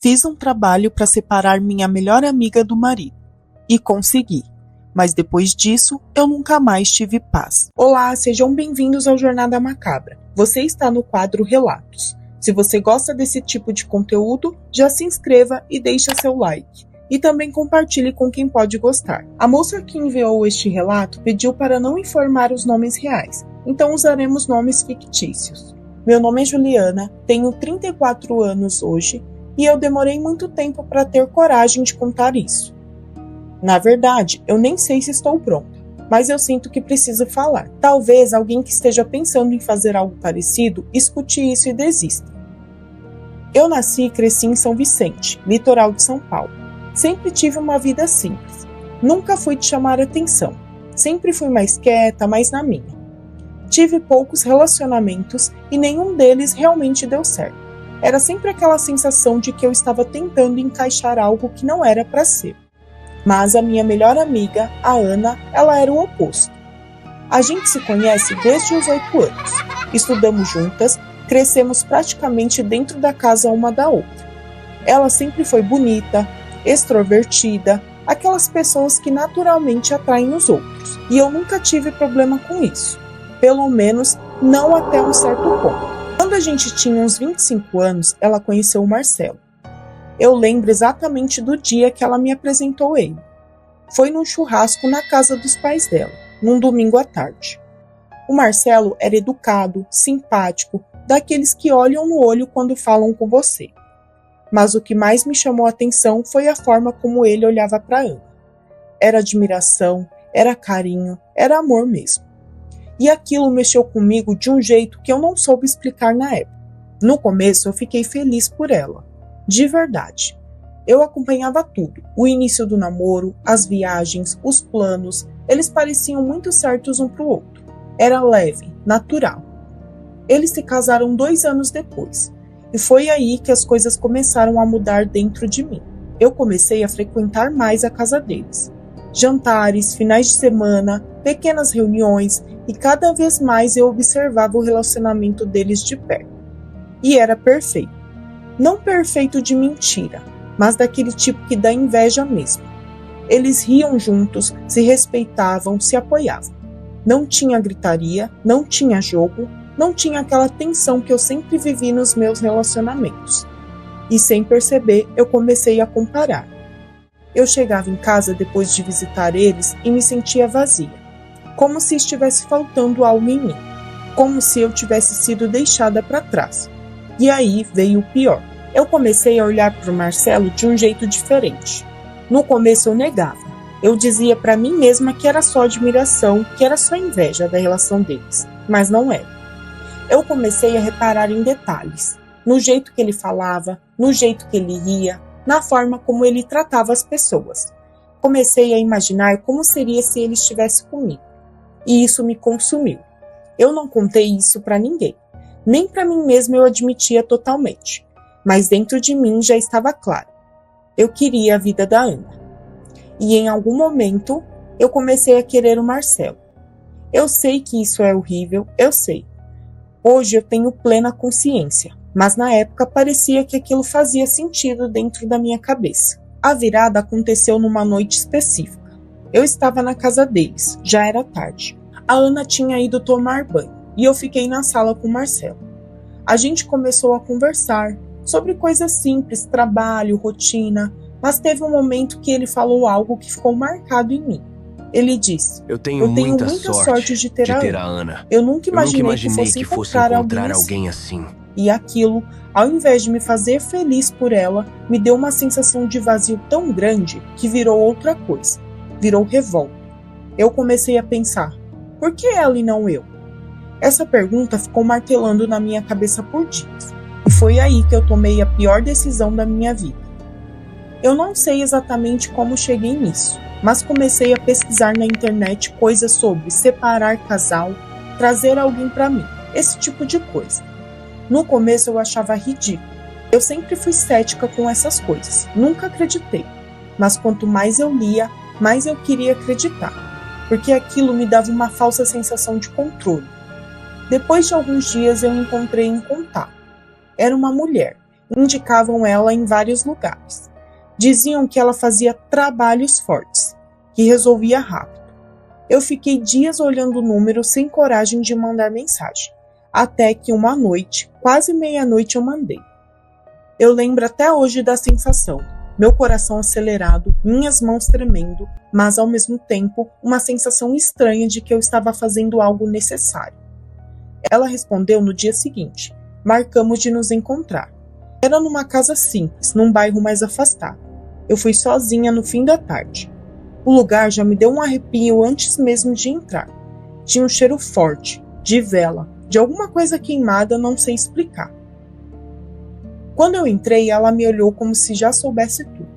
Fiz um trabalho para separar minha melhor amiga do marido. E consegui. Mas depois disso, eu nunca mais tive paz. Olá, sejam bem-vindos ao Jornada Macabra. Você está no quadro Relatos. Se você gosta desse tipo de conteúdo, já se inscreva e deixe seu like. E também compartilhe com quem pode gostar. A moça que enviou este relato pediu para não informar os nomes reais, então usaremos nomes fictícios. Meu nome é Juliana, tenho 34 anos hoje e eu demorei muito tempo para ter coragem de contar isso. Na verdade, eu nem sei se estou pronta, mas eu sinto que preciso falar. Talvez alguém que esteja pensando em fazer algo parecido escute isso e desista. Eu nasci e cresci em São Vicente, litoral de São Paulo. Sempre tive uma vida simples. Nunca fui de chamar atenção. Sempre fui mais quieta, mais na minha. Tive poucos relacionamentos e nenhum deles realmente deu certo. Era sempre aquela sensação de que eu estava tentando encaixar algo que não era para ser. Mas a minha melhor amiga, a Ana, ela era o oposto. A gente se conhece desde os 8 anos. Estudamos juntas, crescemos praticamente dentro da casa uma da outra. Ela sempre foi bonita, extrovertida, aquelas pessoas que naturalmente atraem os outros. E eu nunca tive problema com isso. Pelo menos, não até um certo ponto. Quando a gente tinha uns 25 anos, ela conheceu o Marcelo. Eu lembro exatamente do dia que ela me apresentou ele. Foi num churrasco na casa dos pais dela, num domingo à tarde. O Marcelo era educado, simpático, daqueles que olham no olho quando falam com você. Mas o que mais me chamou a atenção foi a forma como ele olhava para Ana. Era admiração, era carinho, era amor mesmo. E aquilo mexeu comigo de um jeito que eu não soube explicar na época. No começo eu fiquei feliz por ela. De verdade. Eu acompanhava tudo. O início do namoro, as viagens, os planos. Eles pareciam muito certos um pro outro. Era leve, natural. Eles se casaram 2 anos depois. E foi aí que as coisas começaram a mudar dentro de mim. Eu comecei a frequentar mais a casa deles. Jantares, finais de semana, pequenas reuniões, e cada vez mais eu observava o relacionamento deles de perto. E era perfeito. Não perfeito de mentira, mas daquele tipo que dá inveja mesmo. Eles riam juntos, se respeitavam, se apoiavam. Não tinha gritaria, não tinha jogo, não tinha aquela tensão que eu sempre vivi nos meus relacionamentos. E sem perceber, eu comecei a comparar. Eu chegava em casa depois de visitar eles e me sentia vazia, como se estivesse faltando algo em mim, como se eu tivesse sido deixada para trás. E aí veio o pior. Eu comecei a olhar para o Marcelo de um jeito diferente. No começo eu negava. Eu dizia para mim mesma que era só admiração, que era só inveja da relação deles, mas não era. Eu comecei a reparar em detalhes, no jeito que ele falava, no jeito que ele ria, na forma como ele tratava as pessoas. Comecei a imaginar como seria se ele estivesse comigo. E isso me consumiu. Eu não contei isso para ninguém. Nem para mim mesma eu admitia totalmente. Mas dentro de mim já estava claro. Eu queria a vida da Ana. E em algum momento, eu comecei a querer o Marcelo. Eu sei que isso é horrível, eu sei. Hoje eu tenho plena consciência, mas na época parecia que aquilo fazia sentido dentro da minha cabeça. A virada aconteceu numa noite específica. Eu estava na casa deles, já era tarde. A Ana tinha ido tomar banho e eu fiquei na sala com o Marcelo. A gente começou a conversar sobre coisas simples, trabalho, rotina, mas teve um momento que ele falou algo que ficou marcado em mim. Ele disse: Eu tenho muita sorte de ter a Ana. Eu nunca imaginei que fosse encontrar alguém assim. E aquilo, ao invés de me fazer feliz por ela, me deu uma sensação de vazio tão grande que virou outra coisa. Virou revolta. Eu comecei a pensar: por que ela e não eu? Essa pergunta ficou martelando na minha cabeça por dias. E foi aí que eu tomei a pior decisão da minha vida. Eu não sei exatamente como cheguei nisso, mas comecei a pesquisar na internet coisas sobre separar casal, trazer alguém para mim, esse tipo de coisa. No começo eu achava ridículo. Eu sempre fui cética com essas coisas, nunca acreditei. Mas quanto mais eu lia, mais eu queria acreditar, porque aquilo me dava uma falsa sensação de controle. Depois de alguns dias eu encontrei um contato. Era uma mulher, indicavam ela em vários lugares. Diziam que ela fazia trabalhos fortes, que resolvia rápido. Eu fiquei dias olhando o número sem coragem de mandar mensagem, até que uma noite, quase meia-noite, eu mandei. Eu lembro até hoje da sensação, meu coração acelerado, minhas mãos tremendo, mas ao mesmo tempo uma sensação estranha de que eu estava fazendo algo necessário. Ela respondeu no dia seguinte, marcamos de nos encontrar. Era numa casa simples, num bairro mais afastado. Eu fui sozinha no fim da tarde. O lugar já me deu um arrepio antes mesmo de entrar. Tinha um cheiro forte, de vela, de alguma coisa queimada, não sei explicar. Quando eu entrei, ela me olhou como se já soubesse tudo.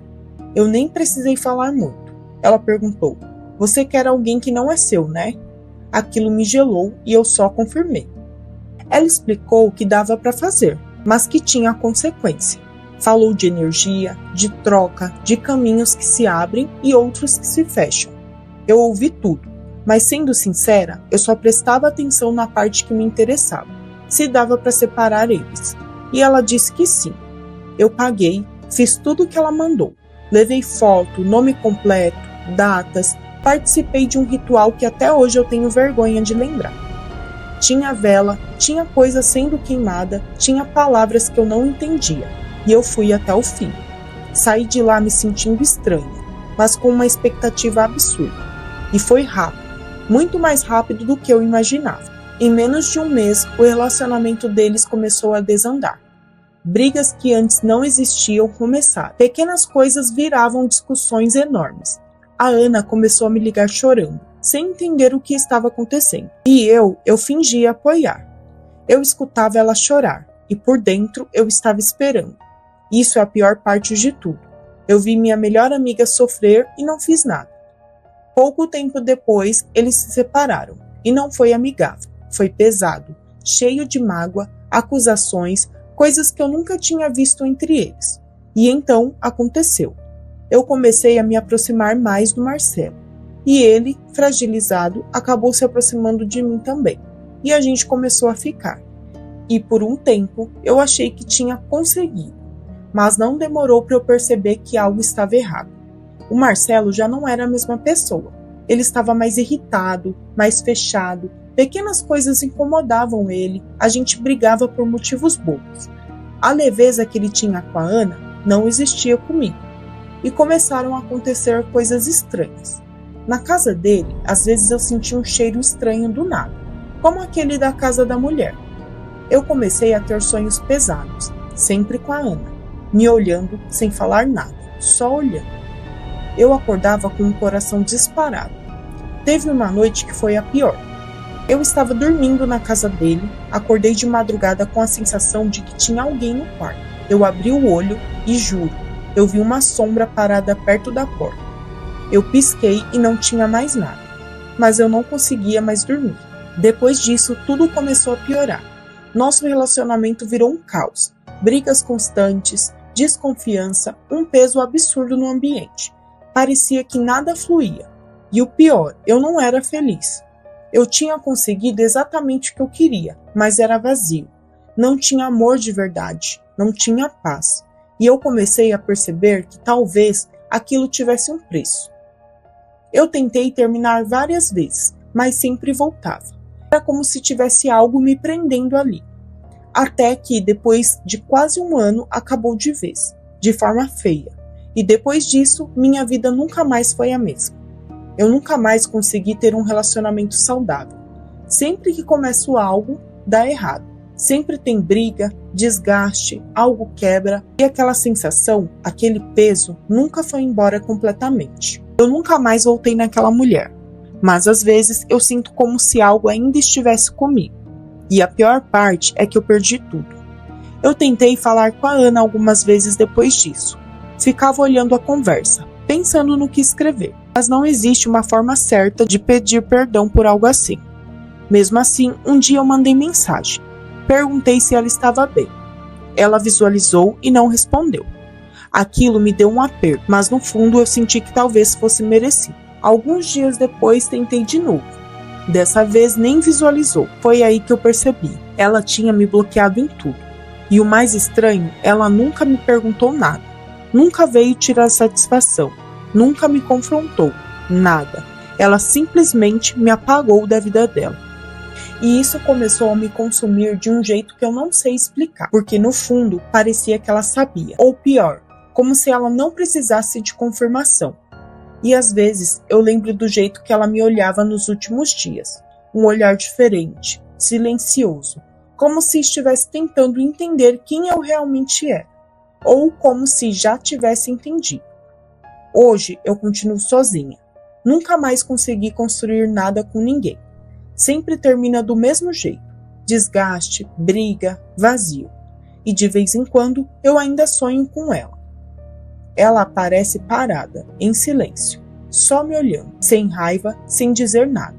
Eu nem precisei falar muito. Ela perguntou, você quer alguém que não é seu, né? Aquilo me gelou e eu só confirmei. Ela explicou o que dava para fazer, mas que tinha consequência. Falou de energia, de troca, de caminhos que se abrem e outros que se fecham. Eu ouvi tudo, mas sendo sincera, eu só prestava atenção na parte que me interessava, se dava para separar eles. E ela disse que sim. Eu paguei, fiz tudo o que ela mandou. Levei foto, nome completo, datas, participei de um ritual que até hoje eu tenho vergonha de lembrar. Tinha vela, tinha coisa sendo queimada, tinha palavras que eu não entendia. E eu fui até o fim. Saí de lá me sentindo estranha, mas com uma expectativa absurda. E foi rápido, muito mais rápido do que eu imaginava. Em menos de um mês, o relacionamento deles começou a desandar. Brigas que antes não existiam começaram. Pequenas coisas viravam discussões enormes. A Ana começou a me ligar chorando, sem entender o que estava acontecendo. E eu fingia apoiar. Eu escutava ela chorar, e por dentro eu estava esperando. Isso é a pior parte de tudo. Eu vi minha melhor amiga sofrer e não fiz nada. Pouco tempo depois, eles se separaram, e não foi amigável. Foi pesado, cheio de mágoa, acusações, coisas que eu nunca tinha visto entre eles. E então aconteceu. Eu comecei a me aproximar mais do Marcelo. E ele, fragilizado, acabou se aproximando de mim também. E a gente começou a ficar. E por um tempo eu achei que tinha conseguido. Mas não demorou para eu perceber que algo estava errado. O Marcelo já não era a mesma pessoa. Ele estava mais irritado, mais fechado. Pequenas coisas incomodavam ele, a gente brigava por motivos bobos. A leveza que ele tinha com a Ana não existia comigo. E começaram a acontecer coisas estranhas. Na casa dele, às vezes eu sentia um cheiro estranho do nada, como aquele da casa da mulher. Eu comecei a ter sonhos pesados, sempre com a Ana, me olhando sem falar nada, só olhando. Eu acordava com o coração disparado. Teve uma noite que foi a pior. Eu estava dormindo na casa dele, acordei de madrugada com a sensação de que tinha alguém no quarto. Eu abri o olho e juro, eu vi uma sombra parada perto da porta. Eu pisquei e não tinha mais nada, mas eu não conseguia mais dormir. Depois disso, tudo começou a piorar. Nosso relacionamento virou um caos, brigas constantes, desconfiança, um peso absurdo no ambiente. Parecia que nada fluía. E o pior, eu não era feliz. Eu tinha conseguido exatamente o que eu queria, mas era vazio. Não tinha amor de verdade, não tinha paz. E eu comecei a perceber que talvez aquilo tivesse um preço. Eu tentei terminar várias vezes, mas sempre voltava. Era como se tivesse algo me prendendo ali. Até que, depois de quase um ano, acabou de vez, de forma feia. E depois disso, minha vida nunca mais foi a mesma. Eu nunca mais consegui ter um relacionamento saudável. Sempre que começo algo, dá errado. Sempre tem briga, desgaste, algo quebra e aquela sensação, aquele peso, nunca foi embora completamente. Eu nunca mais voltei naquela mulher, mas às vezes eu sinto como se algo ainda estivesse comigo. E a pior parte é que eu perdi tudo. Eu tentei falar com a Ana algumas vezes depois disso. Ficava olhando a conversa, pensando no que escrever. Mas não existe uma forma certa de pedir perdão por algo assim. Mesmo assim, um dia eu mandei mensagem. Perguntei se ela estava bem. Ela visualizou e não respondeu. Aquilo me deu um aperto, mas no fundo eu senti que talvez fosse merecido. Alguns dias depois tentei de novo. Dessa vez nem visualizou. Foi aí que eu percebi. Ela tinha me bloqueado em tudo. E o mais estranho, ela nunca me perguntou nada. Nunca veio tirar satisfação. Nunca me confrontou. Nada. Ela simplesmente me apagou da vida dela. E isso começou a me consumir de um jeito que eu não sei explicar, porque no fundo parecia que ela sabia, ou pior, como se ela não precisasse de confirmação. E às vezes eu lembro do jeito que ela me olhava nos últimos dias, um olhar diferente, silencioso, como se estivesse tentando entender quem eu realmente era, ou como se já tivesse entendido. Hoje eu continuo sozinha, nunca mais consegui construir nada com ninguém. Sempre termina do mesmo jeito, desgaste, briga, vazio. E de vez em quando eu ainda sonho com ela. Ela aparece parada, em silêncio, só me olhando, sem raiva, sem dizer nada.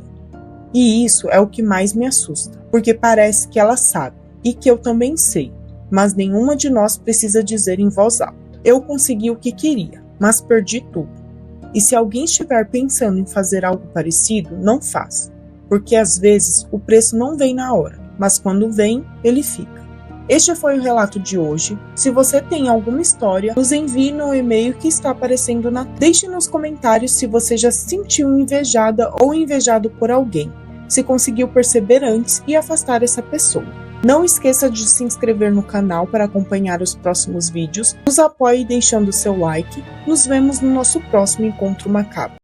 E isso é o que mais me assusta, porque parece que ela sabe, e que eu também sei, mas nenhuma de nós precisa dizer em voz alta. Eu consegui o que queria, mas perdi tudo. E se alguém estiver pensando em fazer algo parecido, não faz. Porque às vezes o preço não vem na hora, mas quando vem, ele fica. Este foi o relato de hoje. Se você tem alguma história, nos envie no e-mail que está aparecendo na... Deixe nos comentários se você já se sentiu invejada ou invejado por alguém, se conseguiu perceber antes e afastar essa pessoa. Não esqueça de se inscrever no canal para acompanhar os próximos vídeos, nos apoie deixando seu like. Nos vemos no nosso próximo Encontro Macabro.